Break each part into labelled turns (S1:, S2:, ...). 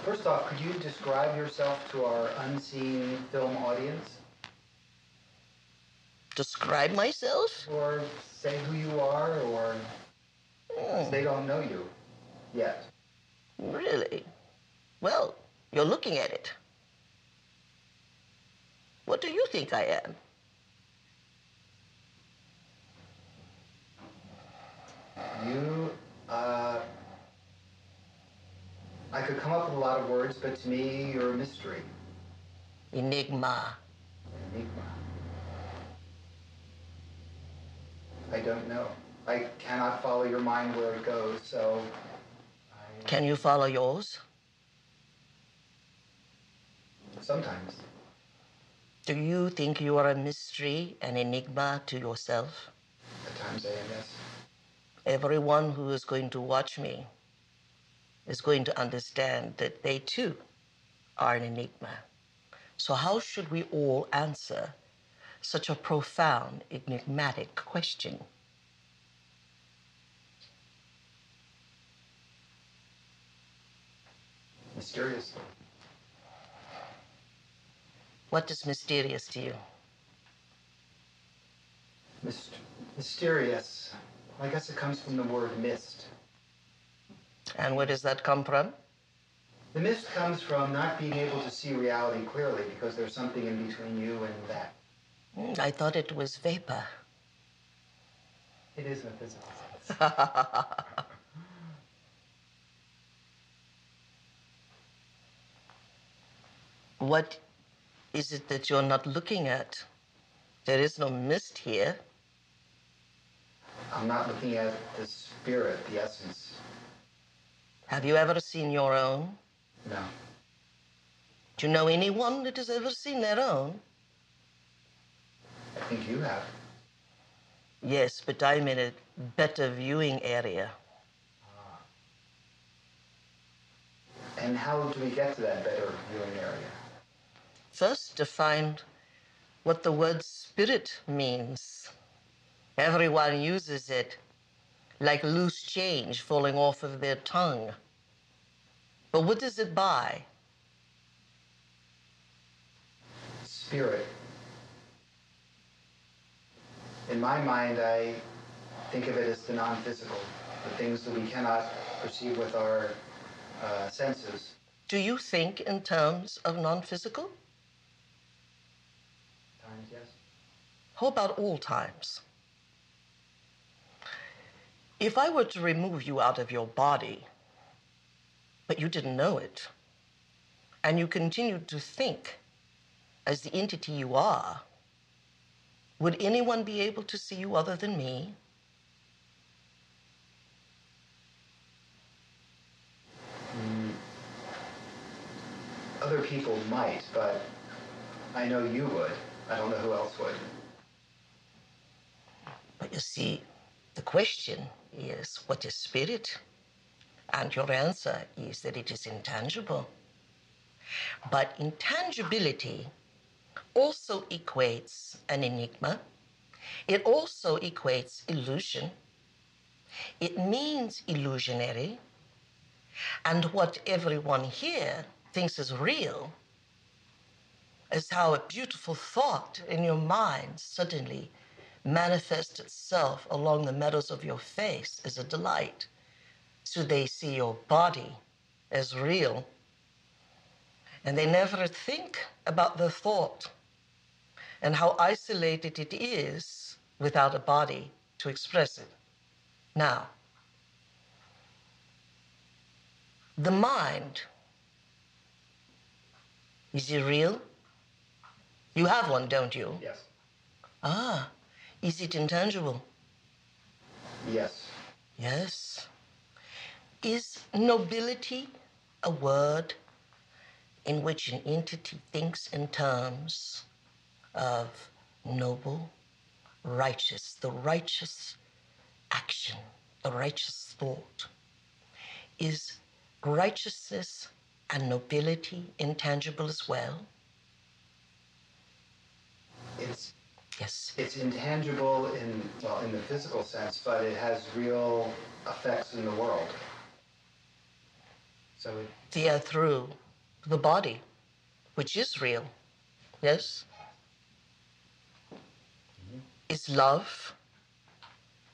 S1: First off, could you describe yourself to our unseen film audience?
S2: Describe myself?
S1: Or say who you are, or they don't know you yet.
S2: Really? Well, you're looking at it. What do you think I am?
S1: You, I could come up with a lot of words, but to me, you're a mystery.
S2: Enigma.
S1: Enigma. I don't know. I cannot follow your mind where it goes, so
S2: Can you follow yours?
S1: sometimes.
S2: Do you think you are a mystery, an enigma to yourself?
S1: At times I am, yes.
S2: Everyone who is going to watch me is going to understand that they too are an enigma. So how should we all answer such a profound, enigmatic question?
S1: Mysterious.
S2: What is mysterious to you?
S1: Mysterious. I guess it comes from the word mist.
S2: And where does that come from?
S1: The mist comes from not being able to see reality clearly because there's something in between you and that.
S2: I thought it was vapor.
S1: It is in a physical sense.
S2: What is it that you're not looking at? There is no mist here.
S1: I'm not looking at the spirit, the essence.
S2: Have you ever seen your own?
S1: No.
S2: Do you know anyone that has ever seen their own?
S1: I think you have.
S2: Yes, but I'm in a better viewing area.
S1: And how do we get to that better viewing area?
S2: First, define what the word spirit means. Everyone uses it like loose change falling off of their tongue. But what does it buy?
S1: Spirit. In my mind, I think of it as the non-physical, the things that we cannot perceive with our senses.
S2: Do you think in terms of non-physical?
S1: Times, yes.
S2: How about all times? If I were to remove you out of your body, but you didn't know it, and you continued to think as the entity you are, would anyone be able to see you other than me?
S1: Other people might, but I know you would. I don't know who else would.
S2: But you see, the question is, what is spirit? And your answer is that it is intangible. But intangibility also equates an enigma. It also equates illusion. It means illusionary. And what everyone here thinks is real is how a beautiful thought in your mind suddenly manifests itself along the meadows of your face as a delight. So they see your body as real. And they never think about the thought and how isolated it is without a body to express it. Now, the mind, is it real? You have one, don't you?
S1: Yes.
S2: Ah, is it intangible?
S1: Yes.
S2: Yes. Is nobility a word in which an entity thinks in terms of noble, righteous, the righteous action, the righteous thought? Is righteousness and nobility intangible as well?
S1: It's intangible in the physical sense, but it has real effects in the world. So it,
S2: They are through the body, which is real. Yes? Is love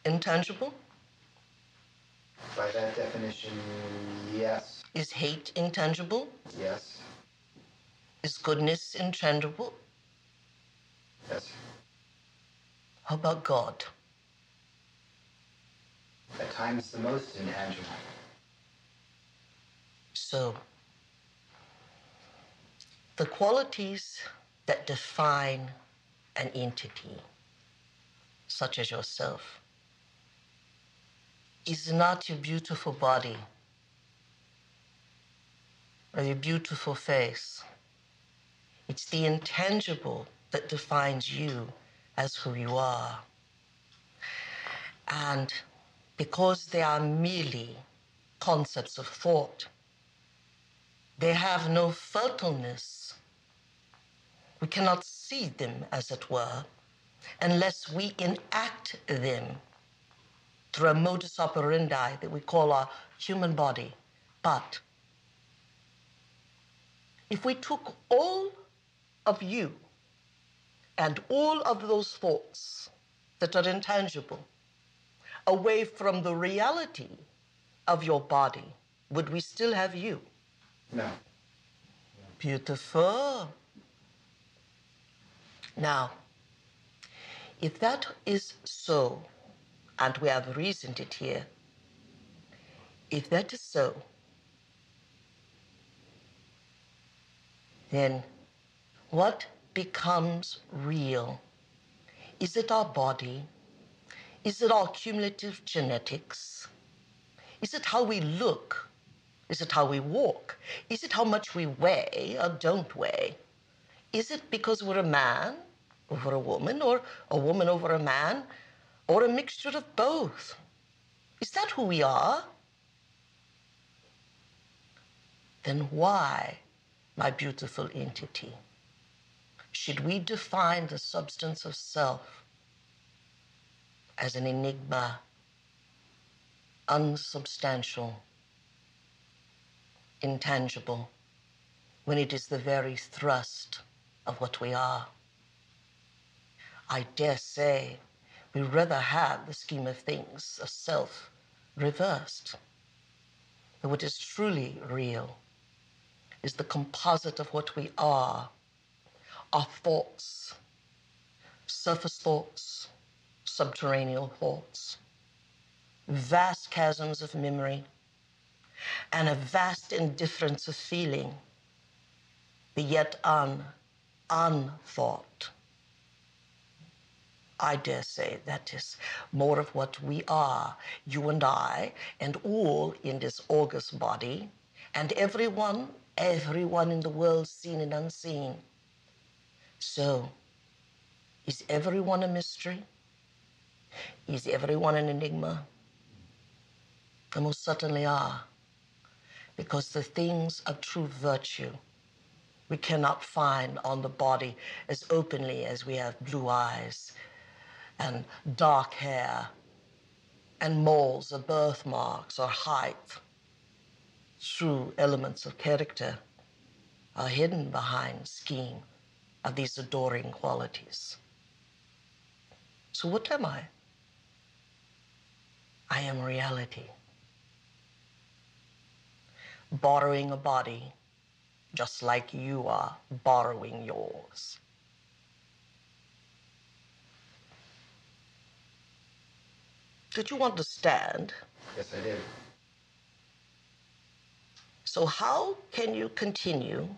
S2: intangible?
S1: by that definition, yes.
S2: Is hate intangible?
S1: Yes.
S2: Is goodness intangible?
S1: Yes.
S2: How about God?
S1: At times the most intangible.
S2: So, the qualities that define an entity, such as yourself, is not your beautiful body or your beautiful face. It's the intangible that defines you as who you are. And because they are merely concepts of thought, they have no fertileness. We cannot see them, as it were, unless we enact them through a modus operandi that we call our human body. But if we took all of you and all of those thoughts that are intangible away from the reality of your body, would we still have you?
S1: No.
S2: Beautiful. Now, if that is so, and we have reasoned it here, if that is so, then what becomes real? Is it our body? Is it our cumulative genetics? Is it how we look? Is it how we walk? Is it how much we weigh or don't weigh? Is it because we're a man over a woman, or a woman over a man, or a mixture of both? Is that who we are? Then why, my beautiful entity, should we define the substance of self as an enigma, unsubstantial, intangible, when it is the very thrust of what we are? I dare say we rather have the scheme of things of self reversed. That what is truly real is the composite of what we are, our thoughts, surface thoughts, subterranean thoughts, vast chasms of memory, and a vast indifference of feeling, but yet unthought. I dare say that is more of what we are, you and I, and all in this august body, and everyone in the world, seen and unseen. So, is everyone a mystery? Is everyone an enigma? They most certainly are, because the things of true virtue we cannot find on the body as openly as we have blue eyes and dark hair and moles or birthmarks or height. True elements of character are hidden behind the scheme of these adoring qualities. So what am I? I am reality. Borrowing a body, just like you are borrowing yours. Did you understand?
S1: Yes, I did.
S2: So how can you continue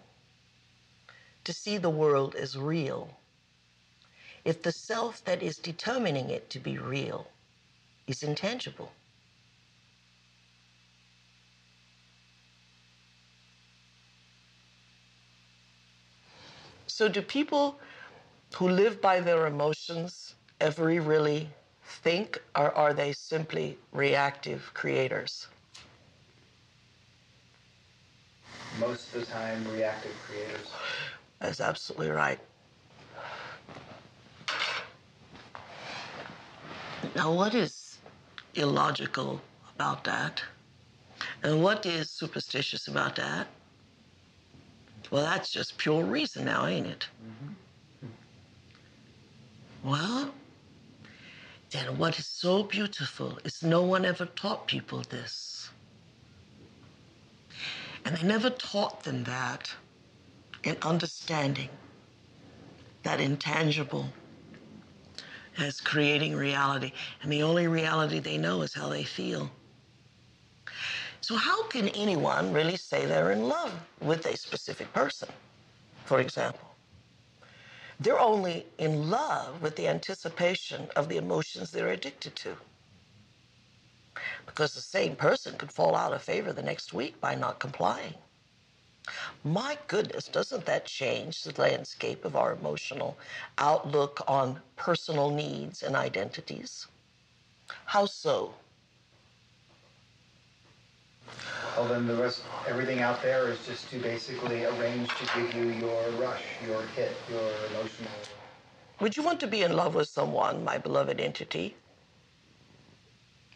S2: to see the world as real if the self that is determining it to be real is intangible? So do people who live by their emotions ever really think, or are they simply reactive creators?
S1: Most of the time, reactive creators.
S2: That's absolutely right. Now, what is illogical about that? And what is superstitious about that? Well, that's just pure reason now, ain't it? Well, then what is so beautiful is no one ever taught people this. And they never taught them that in understanding that intangible as creating reality. And the only reality they know is how they feel. So how can anyone really say they're in love with a specific person, for example? They're only in love with the anticipation of the emotions they're addicted to. Because the same person could fall out of favor the next week by not complying. My goodness, doesn't that change the landscape of our emotional outlook on personal needs and identities? How so?
S1: Well, then the rest, everything out there is just to basically arrange to give you your rush, your hit, your emotional.
S2: Would you want to be in love with someone, my beloved entity,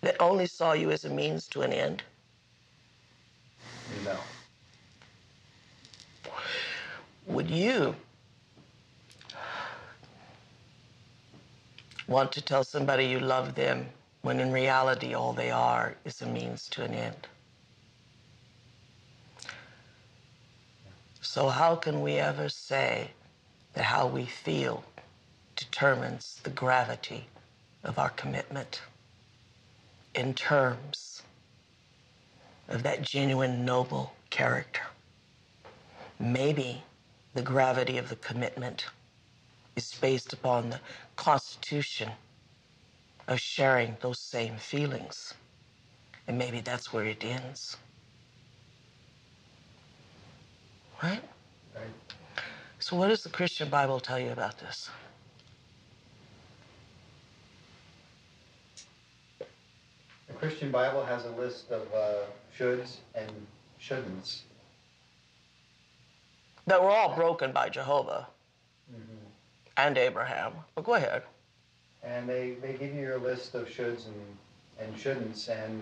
S2: that only saw you as a means to an end?
S1: No.
S2: Would you want to tell somebody you love them when in reality all they are is a means to an end? So how can we ever say that how we feel determines the gravity of our commitment in terms of that genuine, noble character? Maybe the gravity of the commitment is based upon the constitution of sharing those same feelings. And maybe that's where it ends. Right?
S1: Right.
S2: So what does the Christian Bible tell you about this?
S1: The Christian Bible has a list of shoulds and shouldn'ts.
S2: That were all broken by Jehovah and Abraham. But go ahead.
S1: And they give you your list of shoulds and shouldn'ts, and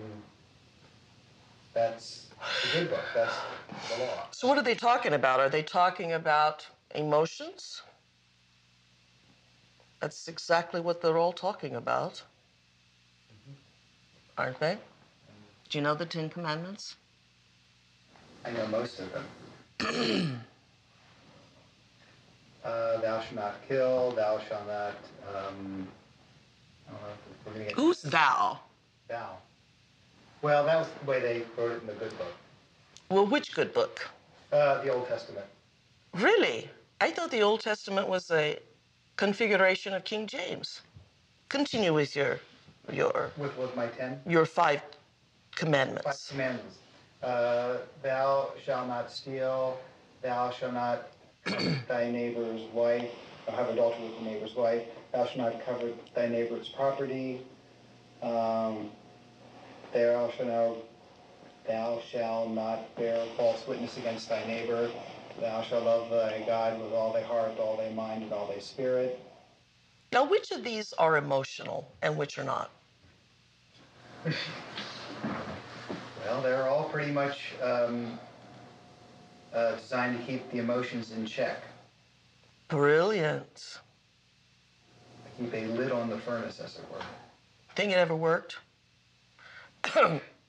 S1: that's the good book. That's the law.
S2: So what are they talking about? Are they talking about emotions? That's exactly what they're all talking about. Aren't they? Do you know the Ten Commandments?
S1: I know most of them. Thou shalt not kill, thou shalt not, we're gonna get
S2: Who's thou?
S1: thou. Well, that was the way they wrote it in the good book.
S2: Well, which good book?
S1: The Old Testament.
S2: Really? I thought the Old Testament was a configuration of King James. Continue with your
S1: With my 10?
S2: your 5
S1: 5
S2: commandments.
S1: commandments. Thou shalt not steal, thou shalt not covet thy neighbor's wife, or have adultery with the neighbor's wife, thou shalt not covet thy neighbor's property, thou shalt not bear false witness against thy neighbor, thou shalt love thy God with all thy heart, all thy mind, and all thy spirit.
S2: Now, which of these are emotional and which are not?
S1: Well, they're all pretty much designed to keep the emotions in check.
S2: Brilliant.
S1: Keep a lid on the furnace, as it were.
S2: Think it ever worked?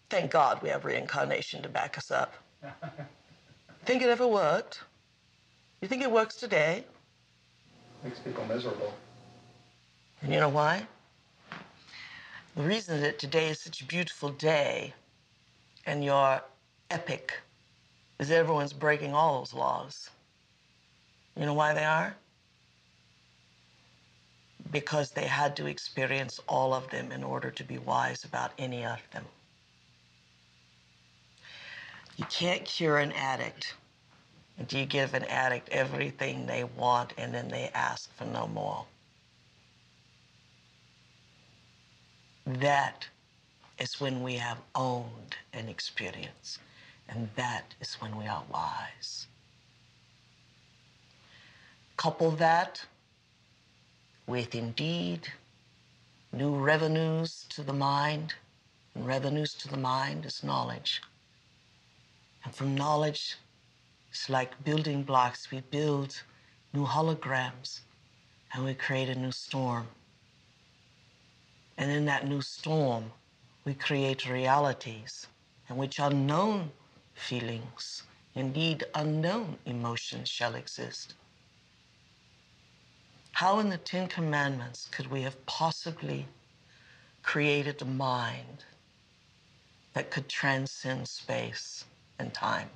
S2: Thank God we have reincarnation to back us up. Think it ever worked? You think it works today?
S1: Makes people miserable.
S2: And you know why? The reason that today is such a beautiful day and your epic is everyone's breaking all those laws. You know why they are? Because they had to experience all of them in order to be wise about any of them. You can't cure an addict until you give an addict everything they want and then they ask for no more. That is when we have owned an experience, and that is when we are wise. Couple that with indeed new revenues to the mind, and revenues to the mind is knowledge. And from knowledge, it's like building blocks. We build new holograms and we create a new storm. And in that new storm, we create realities in which unknown feelings, indeed unknown emotions, shall exist. How in the Ten Commandments could we have possibly created a mind that could transcend space and time?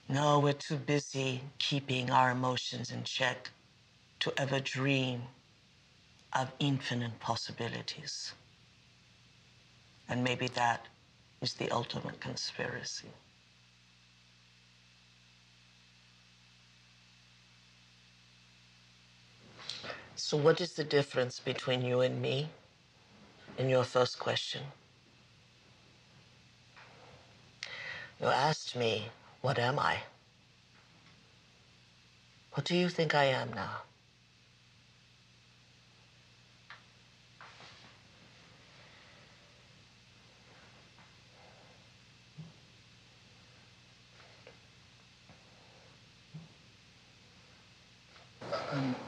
S2: No, we're too busy keeping our emotions in check to ever dream of infinite possibilities. And maybe that is the ultimate conspiracy. So what is the difference between you and me in your first question? You asked me, what am I? What do you think I am now?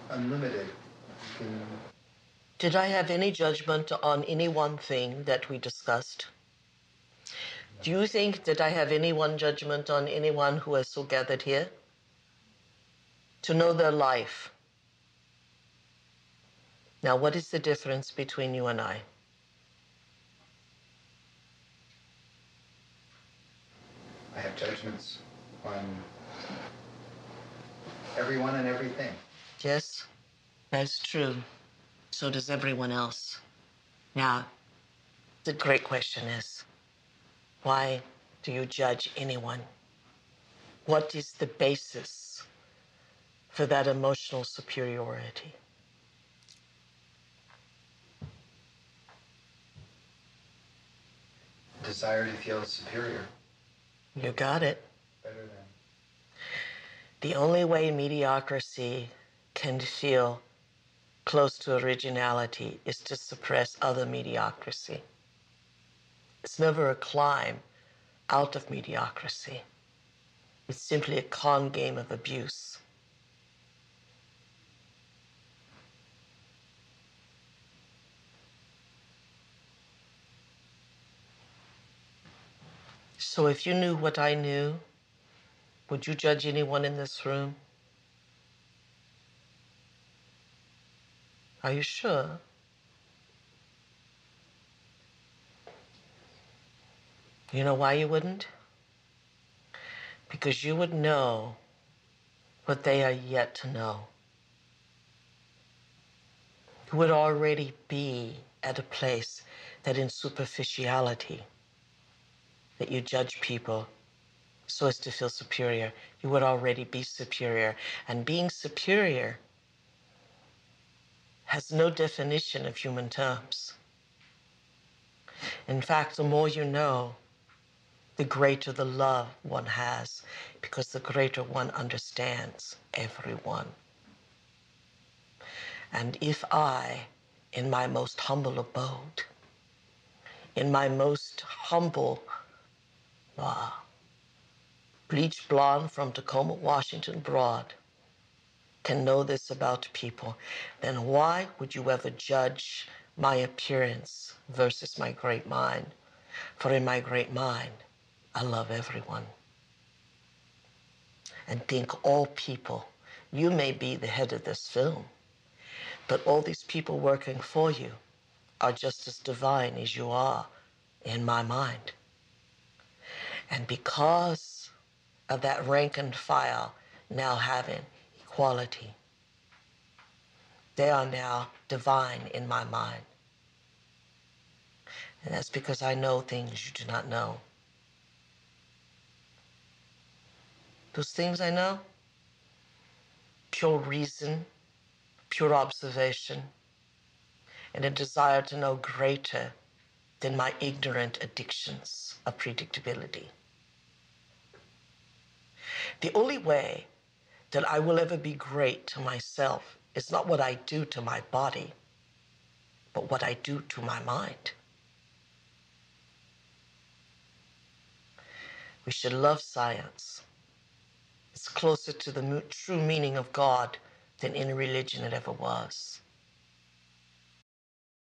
S1: Unlimited.
S2: Did I have any judgment on any one thing that we discussed? Do you think that I have any one judgment on anyone who has so gathered here? To know their life. Now, what is the difference between you and I?
S1: I have judgments on everyone and everything.
S2: Yes, that's true. So does everyone else. Now, the great question is, why do you judge anyone? What is the basis for that emotional superiority?
S1: Desire to feel superior.
S2: You got it.
S1: Better than.
S2: The only way mediocrity can feel close to originality is to suppress other mediocrity. It's never a climb out of mediocrity. It's simply a con game of abuse. So if you knew what I knew, would you judge anyone in this room? Are you sure? You know why you wouldn't? Because you would know what they are yet to know. You would already be at a place that in superficiality, that you judge people so as to feel superior. You would already be superior. And being superior has no definition of human terms. In fact, the more you know, the greater the love one has, because the greater one understands everyone. And if I, in my most humble abode, in my most humble, bleach blonde from Tacoma, Washington, broad, can know this about people, then why would you ever judge my appearance versus my great mind? For in my great mind, I love everyone. And think all people, you may be the head of this film, but all these people working for you are just as divine as you are in my mind. And because of that rank and file now having equality, they are now divine in my mind. And that's because I know things you do not know. Those things I know, pure reason, pure observation, and a desire to know greater than my ignorant addictions of predictability. The only way that I will ever be great to myself is not what I do to my body, but what I do to my mind. We should love science. It's closer to the true meaning of God than any religion it ever was.